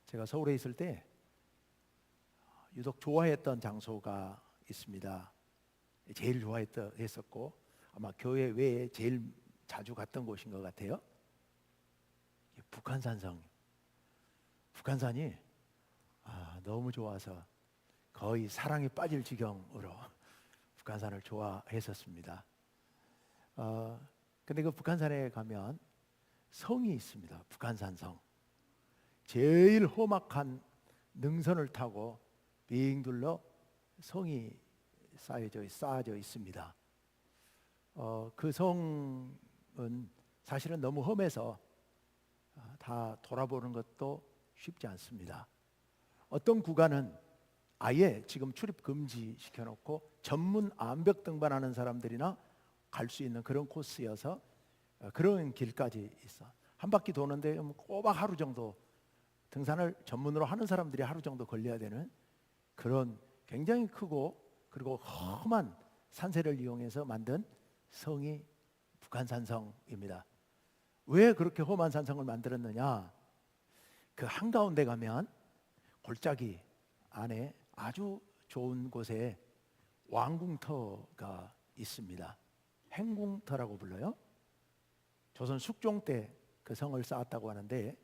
제가 서울에 있을 때 유독 좋아했던 장소가 있습니다. 제일 좋아했었고 아마 교회 외에 제일 자주 갔던 곳인 것 같아요. 북한산성. 북한산이 너무 좋아서 거의 사랑에 빠질 지경으로 북한산을 좋아했었습니다. 근데 그 북한산에 가면 성이 있습니다. 북한산성. 제일 험악한 능선을 타고 빙 둘러 성이 쌓여져 있습니다. 그 성은 사실은 너무 험해서 다 돌아보는 것도 쉽지 않습니다. 어떤 구간은 아예 지금 출입 금지 시켜놓고 전문 암벽 등반하는 사람들이나 갈 수 있는 그런 코스여서 그런 길까지 있어. 한 바퀴 도는데 꼬박 하루 정도, 등산을 전문으로 하는 사람들이 하루 정도 걸려야 되는 그런 굉장히 크고 그리고 험한 산세를 이용해서 만든 성이 북한산성입니다. 왜 그렇게 험한 산성을 만들었느냐? 그 한가운데 가면 골짜기 안에 아주 좋은 곳에 왕궁터가 있습니다. 행궁터라고 불러요. 조선 숙종 때 그 성을 쌓았다고 하는데,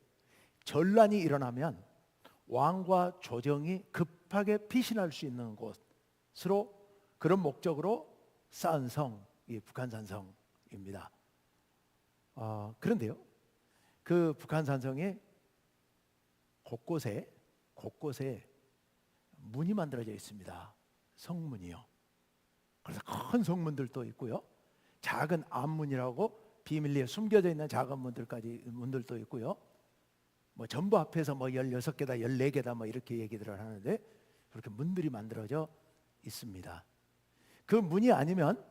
전란이 일어나면 왕과 조정이 급하게 피신할 수 있는 곳으로, 그런 목적으로 쌓은 성이 북한산성입니다. 그런데요, 그 북한산성에 곳곳에 문이 만들어져 있습니다. 성문이요. 그래서 큰 성문들도 있고요, 작은 앞문이라고 비밀리에 숨겨져 있는 작은 문들도 있고요. 뭐 전부 앞에서 뭐 16개다 14개다 뭐 이렇게 얘기들을 하는데, 그렇게 문들이 만들어져 있습니다. 그 문이 아니면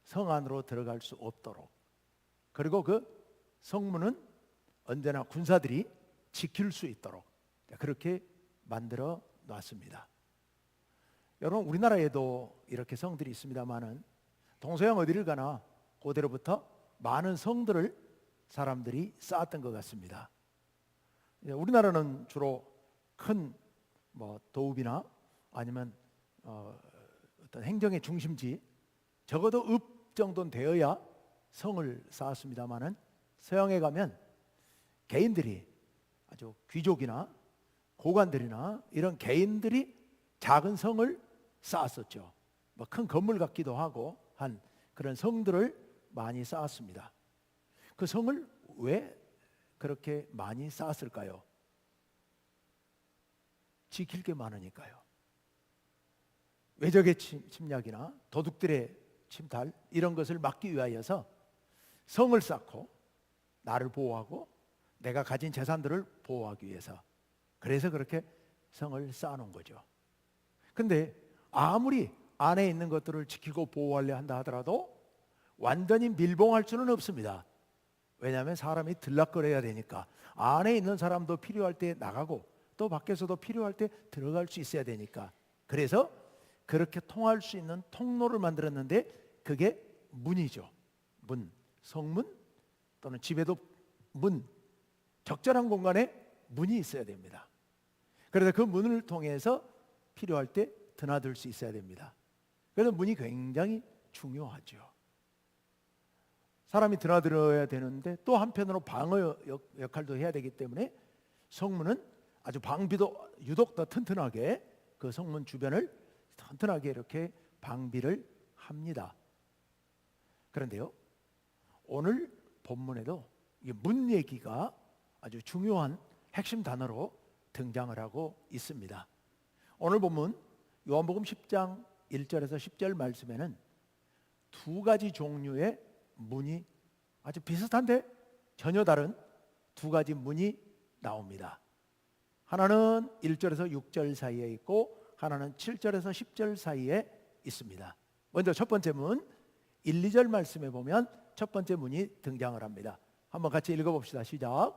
성 안으로 들어갈 수 없도록, 그리고 그 성문은 언제나 군사들이 지킬 수 있도록 그렇게 만들어 놨습니다. 여러분, 우리나라에도 이렇게 성들이 있습니다만은 동서양 어디를 가나 고대로부터 많은 성들을 사람들이 쌓았던 것 같습니다. 우리나라는 주로 큰 도읍이나 아니면 어떤 행정의 중심지, 적어도 읍 정도는 되어야 성을 쌓았습니다만은, 서양에 가면 개인들이, 아주 귀족이나 고관들이나 이런 개인들이 작은 성을 쌓았었죠. 큰 건물 같기도 하고 한 그런 성들을 많이 쌓았습니다. 그 성을 왜 그렇게 많이 쌓았을까요? 지킬 게 많으니까요. 외적의 침략이나 도둑들의 침탈, 이런 것을 막기 위하여서 성을 쌓고 나를 보호하고 내가 가진 재산들을 보호하기 위해서, 그래서 그렇게 성을 쌓아놓은 거죠. 근데 아무리 안에 있는 것들을 지키고 보호하려 한다 하더라도 완전히 밀봉할 수는 없습니다. 왜냐하면 사람이 들락거려야 되니까. 안에 있는 사람도 필요할 때 나가고 또 밖에서도 필요할 때 들어갈 수 있어야 되니까. 그래서 그렇게 통할 수 있는 통로를 만들었는데, 그게 문이죠. 문, 성문 또는 집에도 문, 적절한 공간에 문이 있어야 됩니다. 그래서 그 문을 통해서 필요할 때 드나들 수 있어야 됩니다. 그래서 문이 굉장히 중요하죠. 사람이 드나들어야 되는데 또 한편으로 방어 역할도 해야 되기 때문에 성문은 아주 방비도 유독 더 튼튼하게, 그 성문 주변을 튼튼하게 이렇게 방비를 합니다. 그런데요, 오늘 본문에도 이 문 얘기가 아주 중요한 핵심 단어로 등장을 하고 있습니다. 오늘 본문 요한복음 10장 1절에서 10절 말씀에는 두 가지 종류의 문이, 아주 비슷한데 전혀 다른 두 가지 문이 나옵니다. 하나는 1절에서 6절 사이에 있고 하나는 7절에서 10절 사이에 있습니다. 먼저 첫 번째 문 1, 2절 말씀에 보면 첫 번째 문이 등장을 합니다. 한번 같이 읽어봅시다. 시작.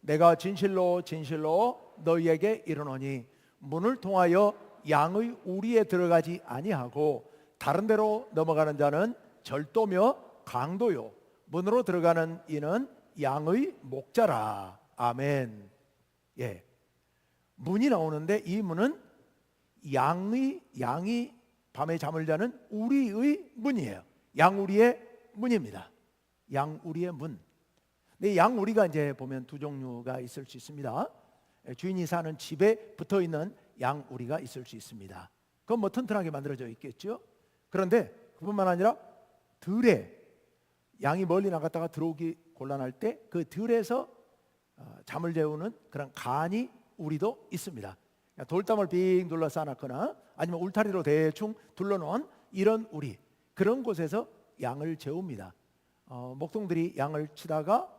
내가 진실로 진실로 너희에게 이르노니 문을 통하여 양의 우리에 들어가지 아니하고 다른 데로 넘어가는 자는 절도며 강도요, 문으로 들어가는 이는 양의 목자라. 아멘. 예, 문이 나오는데 이 문은 양이 밤에 잠을 자는 우리의 문이에요. 양우리의 문입니다. 양우리의 문. 근데 양우리가 이제 보면 두 종류가 있을 수 있습니다. 주인이 사는 집에 붙어 있는 양우리가 있을 수 있습니다. 그건 뭐 튼튼하게 만들어져 있겠죠. 그런데 그뿐만 아니라 들에 양이 멀리 나갔다가 들어오기 곤란할 때 그 들에서 잠을 재우는 그런 간이 우리도 있습니다. 돌담을 빙 둘러싸 놨거나 아니면 울타리로 대충 둘러놓은 이런 우리, 그런 곳에서 양을 재웁니다. 목동들이 양을 치다가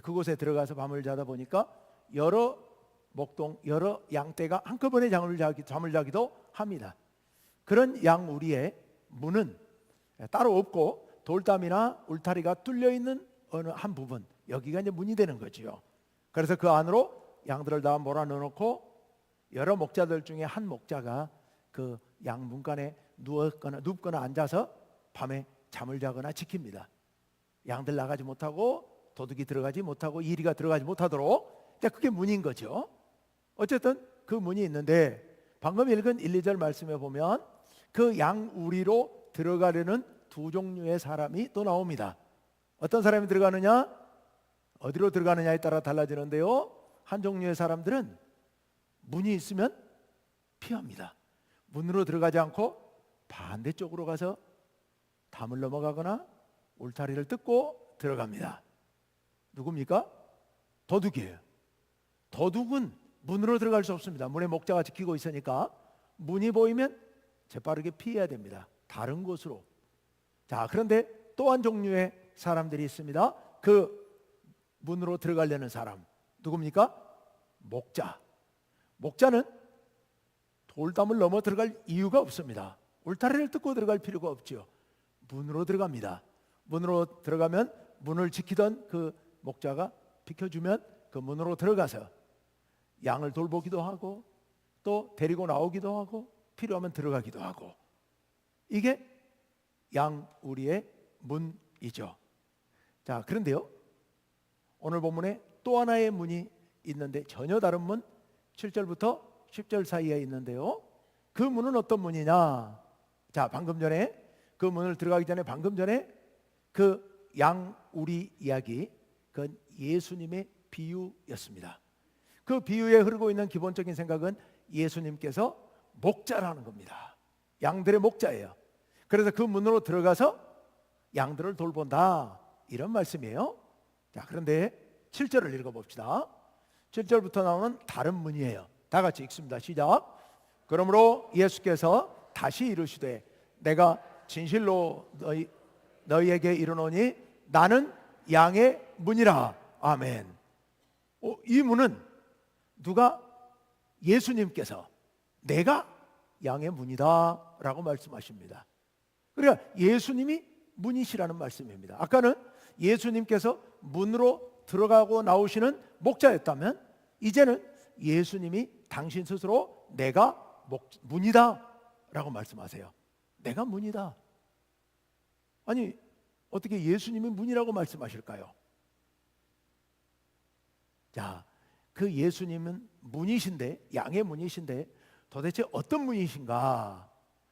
그곳에 들어가서 밤을 자다 보니까 여러 목동, 여러 양떼가 한꺼번에 잠을 자기도 합니다. 그런 양우리의 문은 따로 없고 돌담이나 울타리가 뚫려 있는 어느 한 부분, 여기가 이제 문이 되는 거지요. 그래서 그 안으로 양들을 다 몰아넣어놓고 여러 목자들 중에 한 목자가 그 양 문간에 눕거나 앉아서 밤에 잠을 자거나 지킵니다. 양들 나가지 못하고 도둑이 들어가지 못하고 이리가 들어가지 못하도록. 그게 문인 거죠. 어쨌든 그 문이 있는데 방금 읽은 1, 2절 말씀에 보면 그 양우리로 들어가려는 두 종류의 사람이 또 나옵니다. 어떤 사람이 들어가느냐, 어디로 들어가느냐에 따라 달라지는데요. 한 종류의 사람들은 문이 있으면 피합니다. 문으로 들어가지 않고 반대쪽으로 가서 담을 넘어가거나 울타리를 뜯고 들어갑니다. 누굽니까? 도둑이에요. 도둑은 문으로 들어갈 수 없습니다. 문에 목자가 지키고 있으니까 문이 보이면 재빠르게 피해야 됩니다. 다른 곳으로. 자, 그런데 또 한 종류의 사람들이 있습니다. 그 문으로 들어가려는 사람, 누굽니까? 목자. 목자는 돌담을 넘어 들어갈 이유가 없습니다. 울타리를 뜯고 들어갈 필요가 없죠. 문으로 들어갑니다. 문으로 들어가면 문을 지키던 그 목자가 비켜주면 그 문으로 들어가서 양을 돌보기도 하고 또 데리고 나오기도 하고 필요하면 들어가기도 하고, 이게 양우리의 문이죠. 자, 그런데요, 오늘 본문에 또 하나의 문이 있는데 전혀 다른 문, 7절부터 10절 사이에 있는데요. 그 문은 어떤 문이냐? 자, 방금 전에 그 문을 들어가기 전에 방금 전에 그 양우리 이야기, 그건 예수님의 비유였습니다. 그 비유에 흐르고 있는 기본적인 생각은 예수님께서 목자라는 겁니다. 양들의 목자예요. 그래서 그 문으로 들어가서 양들을 돌본다, 이런 말씀이에요. 자, 그런데 7절을 읽어봅시다. 7절부터 나오는 다른 문이에요. 다 같이 읽습니다. 시작. 그러므로 예수께서 다시 이르시되 내가 진실로 너희에게 이르노니 나는 양의 문이라. 아멘. 이 문은 누가? 예수님께서 내가 양의 문이다 라고 말씀하십니다. 그러니까 예수님이 문이시라는 말씀입니다. 아까는 예수님께서 문으로 들어가고 나오시는 목자였다면 이제는 예수님이 당신 스스로 내가 문이다 라고 말씀하세요. 내가 문이다. 아니, 어떻게 예수님이 문이라고 말씀하실까요? 자, 그 예수님은 문이신데, 양의 문이신데 도대체 어떤 문이신가?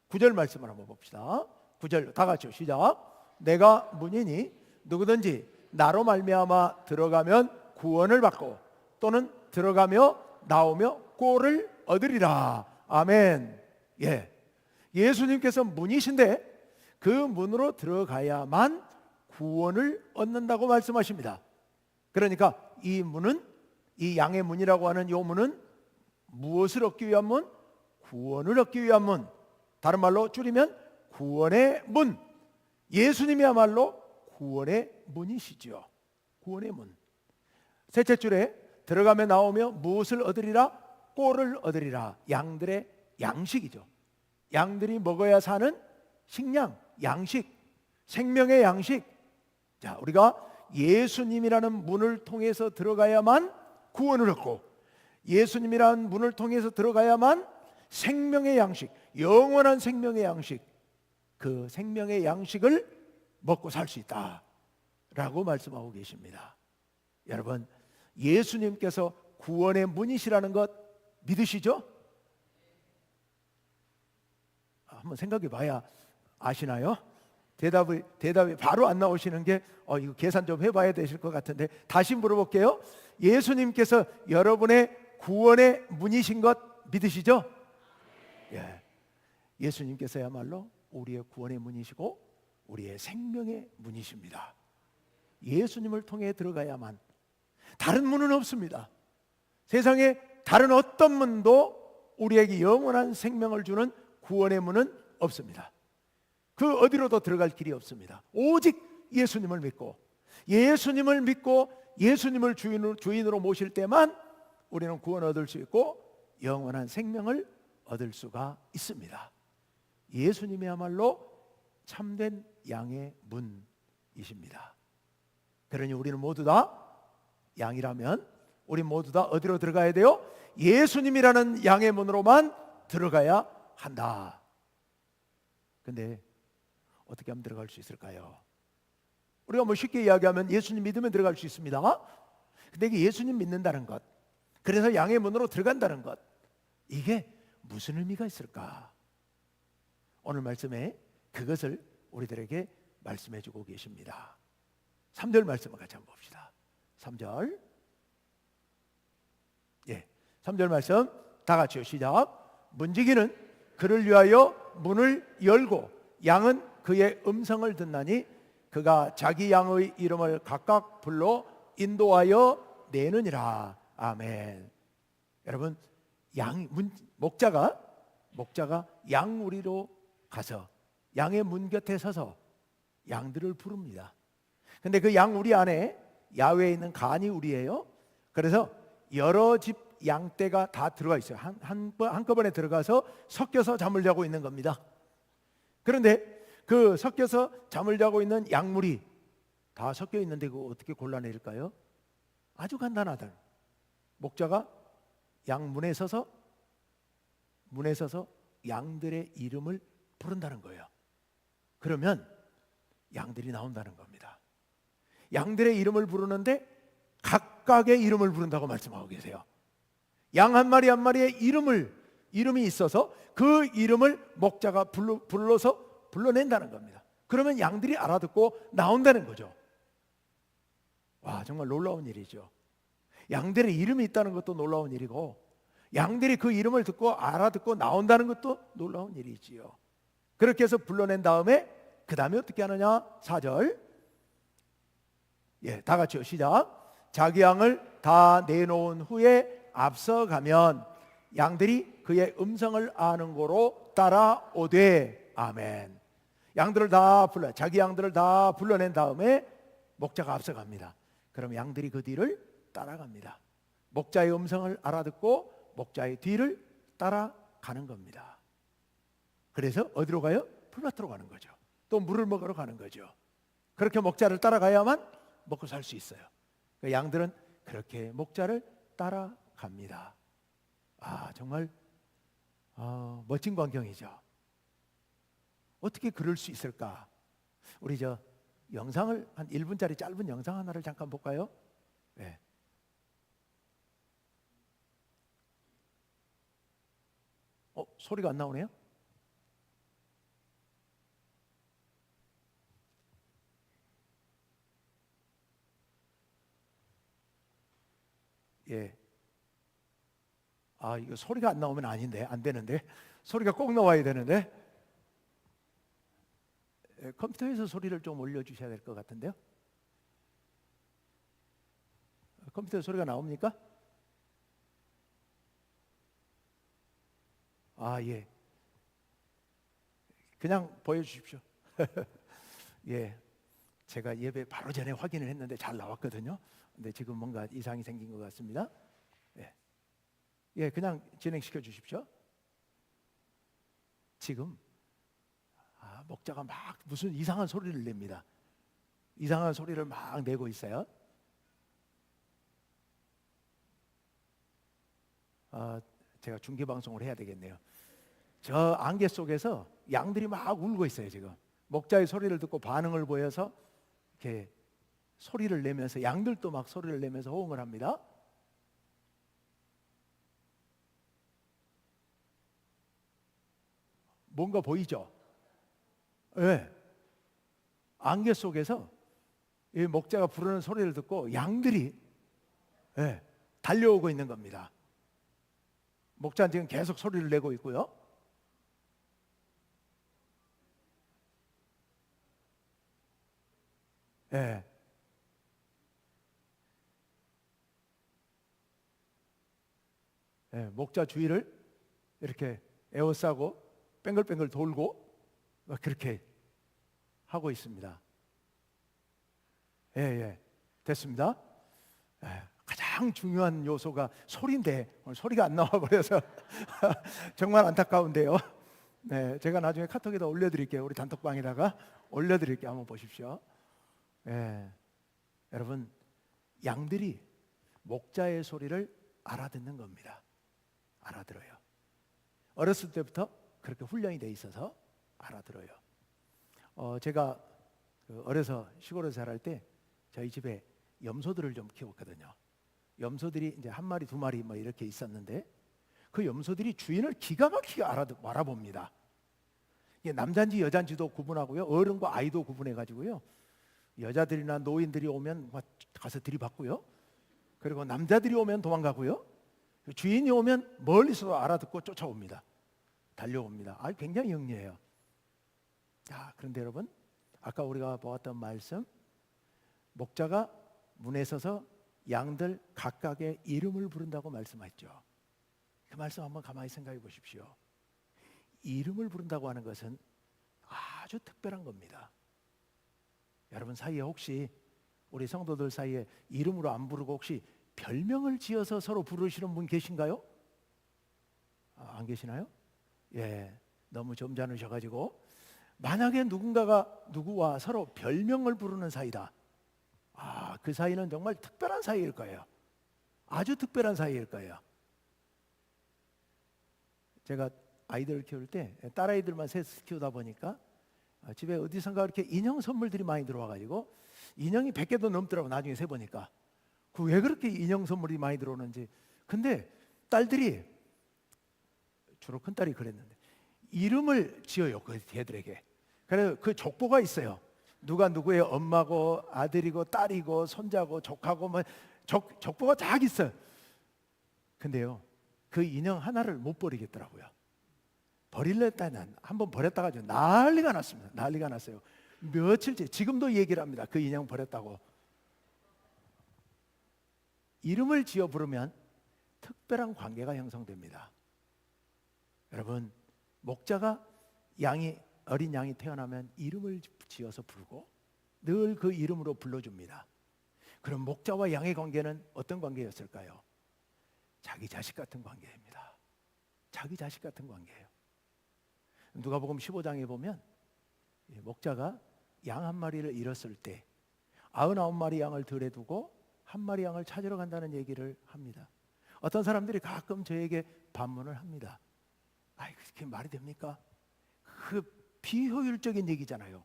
9절 말씀을 한번 봅시다. 9절 다 같이요. 시작. 내가 문이니 누구든지 나로 말미암아 들어가면 구원을 받고 또는 들어가며 나오며 꼴을 얻으리라. 아멘. 예, 예수님께서 문이신데 그 문으로 들어가야만 구원을 얻는다고 말씀하십니다. 그러니까 이 문은, 이 양의 문이라고 하는 이 문은 무엇을 얻기 위한 문? 구원을 얻기 위한 문. 다른 말로 줄이면 구원의 문. 예수님이야말로 구원의 문이시죠. 구원의 문. 셋째 줄에 들어가며 나오며 무엇을 얻으리라? 꼴을 얻으리라. 양들의 양식이죠. 양들이 먹어야 사는 식량, 양식, 생명의 양식. 자, 우리가 예수님이라는 문을 통해서 들어가야만 구원을 얻고 예수님이라는 문을 통해서 들어가야만 생명의 양식, 영원한 생명의 양식, 그 생명의 양식을 먹고 살 수 있다 라고 말씀하고 계십니다. 여러분, 예수님께서 구원의 문이시라는 것 믿으시죠? 한번 생각해 봐야 아시나요? 대답이 바로 안 나오시는 게 이거 계산 좀 해봐야 되실 것 같은데 다시 물어볼게요. 예수님께서 여러분의 구원의 문이신 것 믿으시죠? 예. 예수님께서야말로 우리의 구원의 문이시고 우리의 생명의 문이십니다. 예수님을 통해 들어가야만, 다른 문은 없습니다. 세상에 다른 어떤 문도 우리에게 영원한 생명을 주는 구원의 문은 없습니다. 그 어디로도 들어갈 길이 없습니다. 오직 예수님을 믿고 예수님을 주인으로 모실 때만 우리는 구원을 얻을 수 있고 영원한 생명을 얻을 수가 있습니다. 예수님이야말로 참된 양의 문이십니다. 그러니 우리는 모두 다 양이라면 우리 모두 다 어디로 들어가야 돼요? 예수님이라는 양의 문으로만 들어가야 한다. 근데 어떻게 하면 들어갈 수 있을까요? 우리가 쉽게 이야기하면 예수님 믿으면 들어갈 수 있습니다. 근데 이게 예수님 믿는다는 것, 그래서 양의 문으로 들어간다는 것, 이게 무슨 의미가 있을까? 오늘 말씀에 그것을 우리들에게 말씀해 주고 계십니다. 3절 말씀을 같이 한번 봅시다. 3절. 3절 말씀 다 같이요. 시작. 문지기는 그를 위하여 문을 열고 양은 그의 음성을 듣나니 그가 자기 양의 이름을 각각 불러 인도하여 내느니라. 아멘. 여러분, 목자가 양우리로 가서 양의 문 곁에 서서 양들을 부릅니다. 근데 그 양우리 안에 야외에 있는 간이 우리예요. 그래서 여러 집 양떼가 다 들어가 있어요. 한꺼번에 들어가서 섞여서 잠을 자고 있는 겁니다. 그런데 그 섞여서 잠을 자고 있는 양물이 다 섞여 있는데 그거 어떻게 골라내릴까요? 아주 간단하다. 목자가 양문에 서서 양들의 이름을 부른다는 거예요. 그러면 양들이 나온다는 겁니다. 양들의 이름을 부르는데 각각의 이름을 부른다고 말씀하고 계세요. 양 한 마리 한 마리의 이름이 있어서 그 이름을 목자가 불러낸다는 겁니다. 그러면 양들이 알아듣고 나온다는 거죠. 와, 정말 놀라운 일이죠. 양들의 이름이 있다는 것도 놀라운 일이고 양들이 그 이름을 듣고 알아듣고 나온다는 것도 놀라운 일이지요. 그렇게 해서 불러낸 다음에 그 다음에 어떻게 하느냐? 4절. 다 같이요. 시작. 자기 양을 다 내놓은 후에 앞서가면 양들이 그의 음성을 아는 고로 따라오되. 아멘. 자기 양들을 다 불러낸 다음에 목자가 앞서갑니다. 그럼 양들이 그 뒤를 따라갑니다. 목자의 음성을 알아듣고 목자의 뒤를 따라가는 겁니다. 그래서 어디로 가요? 풀밭으로 가는 거죠. 또 물을 먹으러 가는 거죠. 그렇게 목자를 따라가야만 먹고 살 수 있어요. 양들은 그렇게 목자를 따라갑니다. 정말 멋진 광경이죠. 어떻게 그럴 수 있을까? 우리 영상을 한 1분짜리 짧은 영상 하나를 잠깐 볼까요? 네. 소리가 안 나오네요. 이거 소리가 안 나오면 안 되는데 소리가 꼭 나와야 되는데 컴퓨터에서 소리를 좀 올려주셔야 될 것 같은데요. 컴퓨터 소리가 나옵니까? 그냥 보여주십시오. 제가 예배 바로 전에 확인을 했는데 잘 나왔거든요. 근데 지금 뭔가 이상이 생긴 것 같습니다. 그냥 진행시켜 주십시오. 지금 목자가 막 무슨 이상한 소리를 냅니다. 이상한 소리를 막 내고 있어요. 제가 중계 방송을 해야 되겠네요. 저 안개 속에서 양들이 막 울고 있어요. 지금 목자의 소리를 듣고 반응을 보여서 이렇게 소리를 내면서 양들도 막 소리를 내면서 호응을 합니다. 뭔가 보이죠? 예. 안개 속에서 이 목자가 부르는 소리를 듣고 양들이 달려오고 있는 겁니다. 목자는 지금 계속 소리를 내고 있고요. 예. 목자 주위를 이렇게 에워싸고 뱅글뱅글 돌고 그렇게 하고 있습니다. 됐습니다. 가장 중요한 요소가 소리인데 오늘 소리가 안 나와 버려서 정말 안타까운데요. 네, 제가 나중에 카톡에다 올려드릴게요. 우리 단톡방에다가 올려드릴게요. 한번 보십시오. 여러분, 양들이 목자의 소리를 알아듣는 겁니다. 알아들어요. 어렸을 때부터 그렇게 훈련이 돼 있어서 알아들어요. 제가 어려서 시골에서 자랄 때 저희 집에 염소들을 좀 키웠거든요. 염소들이 이제 한 마리, 두 마리 뭐 이렇게 있었는데 그 염소들이 주인을 기가 막히게 알아봅니다. 이게 남자인지 여자인지도 구분하고요. 어른과 아이도 구분해 가지고요. 여자들이나 노인들이 오면 가서 들이받고요. 그리고 남자들이 오면 도망가고요. 주인이 오면 멀리서 알아듣고 쫓아옵니다. 달려옵니다. 굉장히 영리해요. 그런데 여러분, 아까 우리가 보았던 말씀, 목자가 문에 서서 양들 각각의 이름을 부른다고 말씀했죠. 그 말씀 한번 가만히 생각해 보십시오. 이름을 부른다고 하는 것은 아주 특별한 겁니다. 여러분 사이에 혹시 우리 성도들 사이에 이름으로 안 부르고 혹시 별명을 지어서 서로 부르시는 분 계신가요? 안 계시나요? 너무 점잖으셔가지고 만약에 누군가가 누구와 서로 별명을 부르는 사이다. 그 사이는 정말 특별한 사이일 거예요. 아주 특별한 사이일 거예요. 제가 아이들을 키울 때 딸아이들만 셋 키우다 보니까 집에 어디선가 이렇게 인형 선물들이 많이 들어와가지고 인형이 100개도 넘더라고. 나중에 세보니까 왜 그렇게 인형 선물이 많이 들어오는지. 근데 딸들이, 주로 큰 딸이 그랬는데, 이름을 지어요 그 애들에게. 그래서 그 족보가 있어요. 누가 누구의 엄마고 아들이고 딸이고 손자고 조카고 뭐 족보가 쫙 있어요. 근데요, 그 인형 하나를 못 버리겠더라고요. 버릴랬다는 한번 버렸다가 난리가 났습니다. 난리가 났어요. 며칠째 지금도 얘기를 합니다. 그 인형 버렸다고. 이름을 지어 부르면 특별한 관계가 형성됩니다. 여러분, 목자가 어린 양이 태어나면 이름을 지어서 부르고 늘 그 이름으로 불러줍니다. 그럼 목자와 양의 관계는 어떤 관계였을까요? 자기 자식 같은 관계입니다. 자기 자식 같은 관계예요. 누가복음 15장에 보면 목자가 양 한 마리를 잃었을 때 99마리 양을 들에 두고 한 마리 양을 찾으러 간다는 얘기를 합니다. 어떤 사람들이 가끔 저에게 반문을 합니다. 그게 말이 됩니까? 그 비효율적인 얘기잖아요.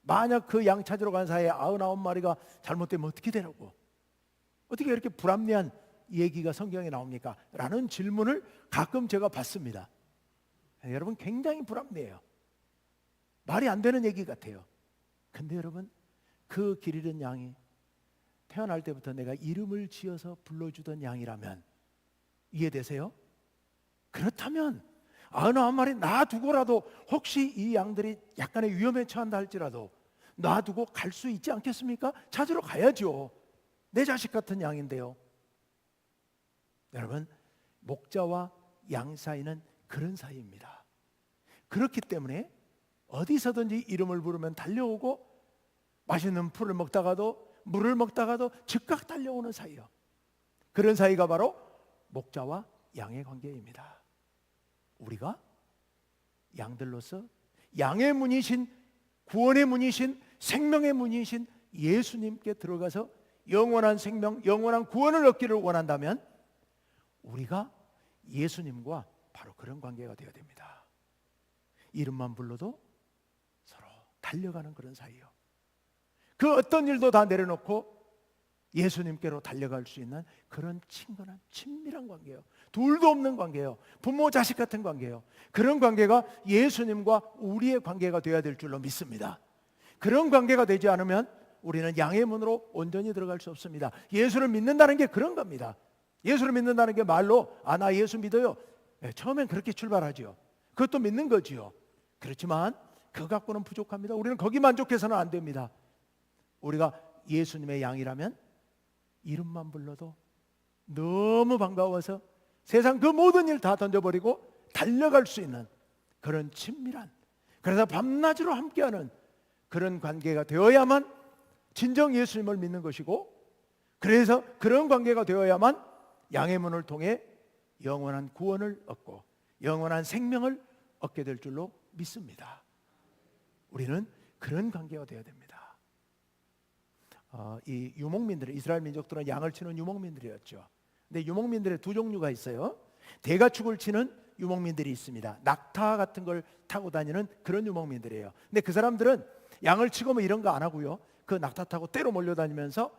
만약 그 양 찾으러 간 사이에 99마리가 잘못되면 어떻게 되라고? 어떻게 이렇게 불합리한 얘기가 성경에 나옵니까? 라는 질문을 가끔 제가 받습니다. 여러분, 굉장히 불합리해요. 말이 안 되는 얘기 같아요. 근데 여러분, 그 길 잃은 양이 태어날 때부터 내가 이름을 지어서 불러주던 양이라면 이해되세요? 그렇다면 99마리 놔두고라도 혹시 이 양들이 약간의 위험에 처한다 할지라도 놔두고 갈 수 있지 않겠습니까? 찾으러 가야죠. 내 자식 같은 양인데요. 여러분, 목자와 양 사이는 그런 사이입니다. 그렇기 때문에 어디서든지 이름을 부르면 달려오고 맛있는 풀을 먹다가도 물을 먹다가도 즉각 달려오는 사이요. 그런 사이가 바로 목자와 양의 관계입니다. 우리가 양들로서 양의 문이신, 구원의 문이신, 생명의 문이신 예수님께 들어가서 영원한 생명, 영원한 구원을 얻기를 원한다면 우리가 예수님과 바로 그런 관계가 되어야 됩니다. 이름만 불러도 서로 달려가는 그런 사이요. 그 어떤 일도 다 내려놓고 예수님께로 달려갈 수 있는 그런 친근한 친밀한 관계예요. 둘도 없는 관계예요. 부모 자식 같은 관계예요. 그런 관계가 예수님과 우리의 관계가 되어야 될 줄로 믿습니다. 그런 관계가 되지 않으면 우리는 양의 문으로 온전히 들어갈 수 없습니다. 예수를 믿는다는 게 그런 겁니다. 예수를 믿는다는 게 말로 나 예수 믿어요. 처음엔 그렇게 출발하죠. 그것도 믿는 거지요. 그렇지만 그거 갖고는 부족합니다. 우리는 거기 만족해서는 안 됩니다. 우리가 예수님의 양이라면 이름만 불러도 너무 반가워서 세상 그 모든 일 다 던져버리고 달려갈 수 있는 그런 친밀한, 그래서 밤낮으로 함께하는 그런 관계가 되어야만 진정 예수님을 믿는 것이고, 그래서 그런 관계가 되어야만 양의 문을 통해 영원한 구원을 얻고 영원한 생명을 얻게 될 줄로 믿습니다. 우리는 그런 관계가 되어야 됩니다. 이 유목민들, 이스라엘 민족들은 양을 치는 유목민들이었죠. 근데 유목민들의 두 종류가 있어요. 대가축을 치는 유목민들이 있습니다. 낙타 같은 걸 타고 다니는 그런 유목민들이에요. 근데 그 사람들은 양을 치고 뭐 이런 거 안 하고요, 그 낙타 타고 떼로 몰려다니면서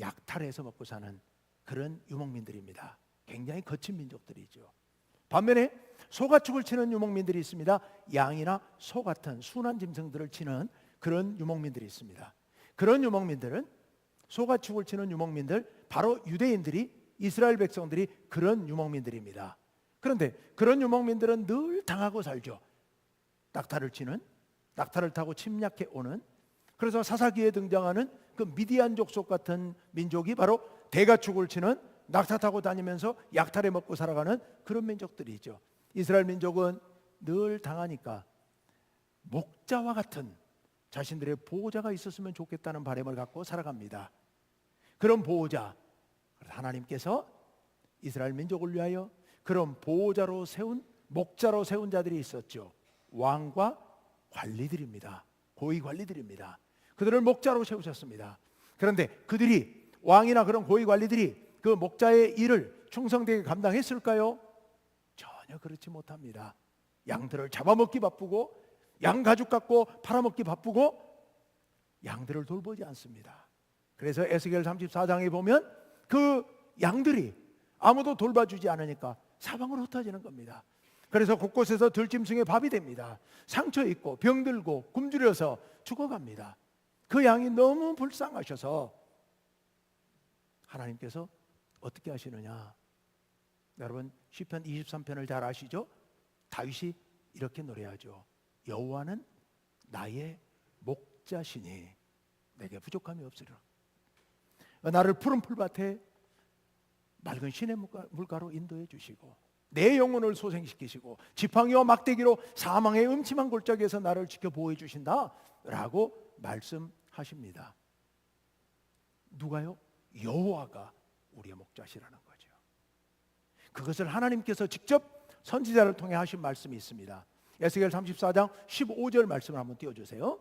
약탈해서 먹고 사는 그런 유목민들입니다. 굉장히 거친 민족들이죠. 반면에 소가축을 치는 유목민들이 있습니다. 양이나 소 같은 순한 짐승들을 치는 그런 유목민들이 있습니다. 그런 유목민들은, 소가축을 치는 유목민들, 바로 유대인들이, 이스라엘 백성들이 그런 유목민들입니다. 그런데 그런 유목민들은 늘 당하고 살죠. 낙타를 치는, 낙타를 타고 침략해 오는, 그래서 사사기에 등장하는 그 미디안 족속 같은 민족이 바로 대가축을 치는, 낙타 타고 다니면서 약탈해 먹고 살아가는 그런 민족들이죠. 이스라엘 민족은 늘 당하니까 목자와 같은 자신들의 보호자가 있었으면 좋겠다는 바람을 갖고 살아갑니다. 그런 보호자, 하나님께서 이스라엘 민족을 위하여 그런 보호자로 세운, 목자로 세운 자들이 있었죠. 왕과 관리들입니다. 고위 관리들입니다. 그들을 목자로 세우셨습니다. 그런데 그들이, 왕이나 그런 고위 관리들이 그 목자의 일을 충성되게 감당했을까요? 전혀 그렇지 못합니다. 양들을 잡아먹기 바쁘고, 양 가죽 갖고 팔아먹기 바쁘고, 양들을 돌보지 않습니다. 그래서 에스겔 34장에 보면 그 양들이 아무도 돌봐주지 않으니까 사방으로 흩어지는 겁니다. 그래서 곳곳에서 들짐승의 밥이 됩니다. 상처 입고 병들고 굶주려서 죽어갑니다. 그 양이 너무 불쌍하셔서 하나님께서 어떻게 하시느냐, 여러분 시편 23편을 잘 아시죠? 다윗이 이렇게 노래하죠. 여호와는 나의 목자시니 내게 부족함이 없으리라. 나를 푸른 풀밭에 맑은 시냇 물가로 인도해 주시고 내 영혼을 소생시키시고 지팡이와 막대기로 사망의 음침한 골짜기에서 나를 지켜 보호해 주신다 라고 말씀하십니다. 누가요? 여호와가 우리의 목자시라는 거죠. 그것을 하나님께서 직접 선지자를 통해 하신 말씀이 있습니다. 에스겔 34장 15절 말씀을 한번 띄워주세요.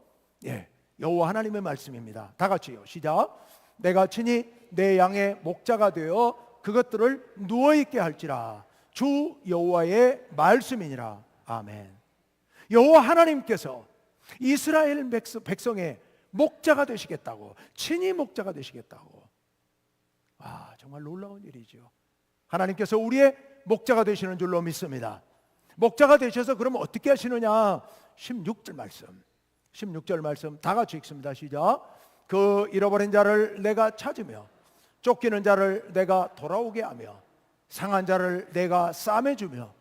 여호와 하나님의 말씀입니다. 다 같이요, 시작. 내가 친히 내 양의 목자가 되어 그것들을 누워있게 할지라. 주 여호와의 말씀이니라. 아멘. 여호와 하나님께서 이스라엘 백성의 목자가 되시겠다고, 친히 목자가 되시겠다고. 정말 놀라운 일이죠. 하나님께서 우리의 목자가 되시는 줄로 믿습니다. 목자가 되셔서 그러면 어떻게 하시느냐? 16절 말씀 다 같이 읽습니다. 시작. 그 잃어버린 자를 내가 찾으며 쫓기는 자를 내가 돌아오게 하며 상한 자를 내가 싸매주며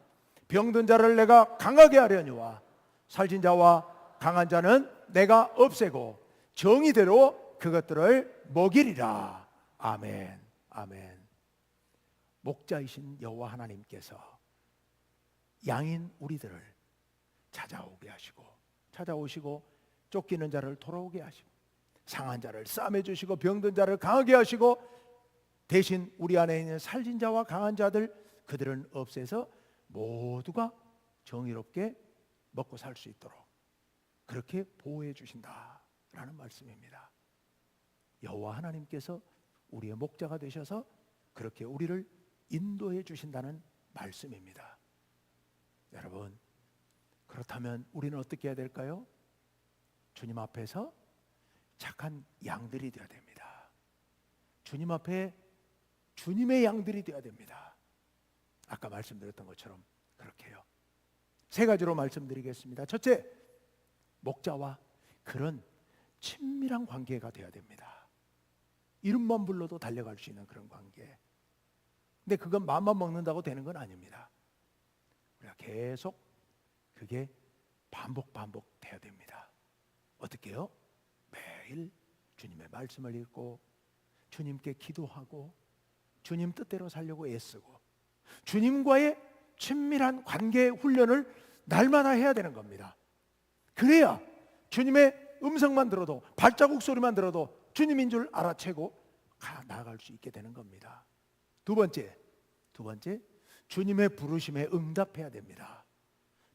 병든 자를 내가 강하게 하려니와 살찐 자와 강한 자는 내가 없애고 정의대로 그것들을 먹이리라. 아멘. 아멘. 목자이신 여호와 하나님께서 양인 우리들을 찾아오시고 쫓기는 자를 돌아오게 하시고 상한 자를 싸매주시고 병든 자를 강하게 하시고 대신 우리 안에 있는 살찐 자와 강한 자들, 그들은 없애서 모두가 정의롭게 먹고 살 수 있도록 그렇게 보호해 주신다라는 말씀입니다. 여호와 하나님께서 우리의 목자가 되셔서 그렇게 우리를 인도해 주신다는 말씀입니다. 여러분, 그렇다면 우리는 어떻게 해야 될까요? 주님 앞에서 착한 양들이 되어야 됩니다. 주님 앞에 주님의 양들이 되어야 됩니다. 아까 말씀드렸던 것처럼 그렇게 해요. 세 가지로 말씀드리겠습니다. 첫째, 목자와 그런 친밀한 관계가 되어야 됩니다. 이름만 불러도 달려갈 수 있는 그런 관계. 근데 그건 마음만 먹는다고 되는 건 아닙니다. 우리가 계속 그게 반복돼야 됩니다. 어떻게 해요? 매일 주님의 말씀을 읽고 주님께 기도하고 주님 뜻대로 살려고 애쓰고 주님과의 친밀한 관계 훈련을 날마다 해야 되는 겁니다. 그래야 주님의 음성만 들어도, 발자국 소리만 들어도 주님인 줄 알아채고 나아갈 수 있게 되는 겁니다. 두 번째, 주님의 부르심에 응답해야 됩니다.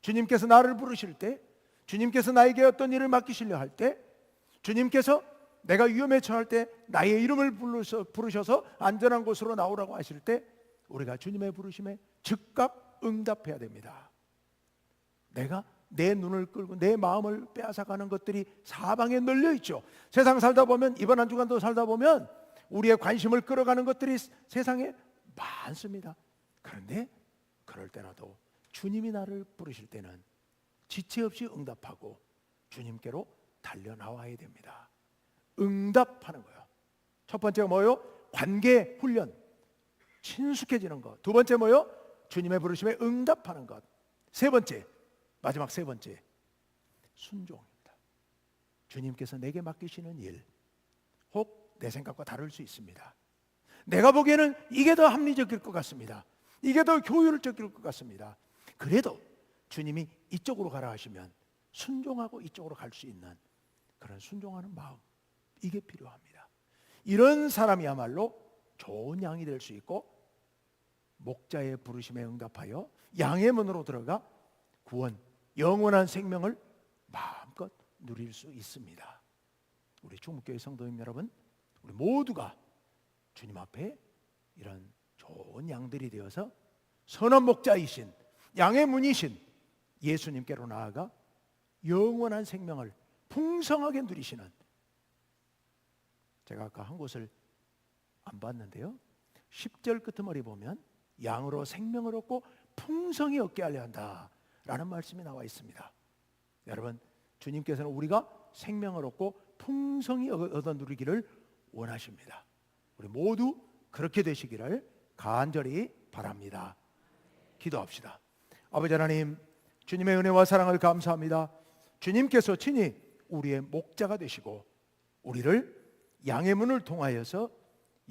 주님께서 나를 부르실 때, 주님께서 나에게 어떤 일을 맡기시려 할 때, 주님께서 내가 위험에 처할 때 나의 이름을 부르셔서 안전한 곳으로 나오라고 하실 때 우리가 주님의 부르심에 즉각 응답해야 됩니다. 내가 내 눈을 끌고 내 마음을 빼앗아가는 것들이 사방에 널려 있죠. 세상 살다 보면, 이번 한 주간도 살다 보면 우리의 관심을 끌어가는 것들이 세상에 많습니다. 그런데 그럴 때라도 주님이 나를 부르실 때는 지체 없이 응답하고 주님께로 달려나와야 됩니다. 응답하는 거예요. 첫 번째가 뭐예요? 관계 훈련, 친숙해지는 것. 두 번째 뭐예요? 주님의 부르심에 응답하는 것. 세 번째, 마지막 세 번째, 순종입니다. 주님께서 내게 맡기시는 일, 혹 내 생각과 다를 수 있습니다. 내가 보기에는 이게 더 합리적일 것 같습니다. 이게 더 효율적일 것 같습니다. 그래도 주님이 이쪽으로 가라 하시면 순종하고 이쪽으로 갈 수 있는 그런 순종하는 마음, 이게 필요합니다. 이런 사람이야말로 좋은 양이 될 수 있고 목자의 부르심에 응답하여 양의 문으로 들어가 구원, 영원한 생명을 마음껏 누릴 수 있습니다. 우리 충북교회 성도님 여러분, 우리 모두가 주님 앞에 이런 좋은 양들이 되어서 선한 목자이신 양의 문이신 예수님께로 나아가 영원한 생명을 풍성하게 누리시는, 제가 아까 한 곳을 안 봤는데요, 10절 끄트머리 보면 양으로 생명을 얻고 풍성히 얻게 하려 한다 라는 말씀이 나와 있습니다. 여러분, 주님께서는 우리가 생명을 얻고 풍성히 얻어 누리기를 원하십니다. 우리 모두 그렇게 되시기를 간절히 바랍니다. 기도합시다. 아버지 하나님, 주님의 은혜와 사랑을 감사합니다. 주님께서 친히 우리의 목자가 되시고 우리를 양의 문을 통하여서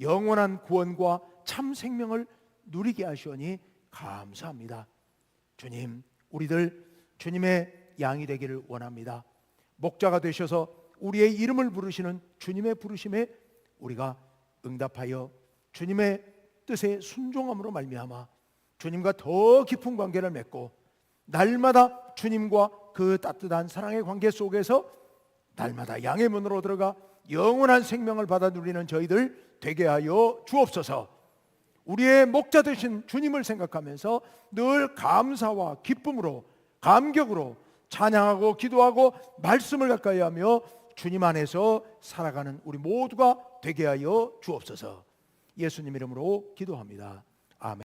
영원한 구원과 참 생명을 누리게 하시오니 감사합니다. 주님, 우리들 주님의 양이 되기를 원합니다. 목자가 되셔서 우리의 이름을 부르시는 주님의 부르심에 우리가 응답하여 주님의 뜻에 순종함으로 말미암아 주님과 더 깊은 관계를 맺고 날마다 주님과 그 따뜻한 사랑의 관계 속에서 날마다 양의 문으로 들어가 영원한 생명을 받아 누리는 저희들 되게 하여 주옵소서. 우리의 목자 되신 주님을 생각하면서 늘 감사와 기쁨으로, 감격으로 찬양하고 기도하고 말씀을 가까이 하며 주님 안에서 살아가는 우리 모두가 되게 하여 주옵소서. 예수님 이름으로 기도합니다.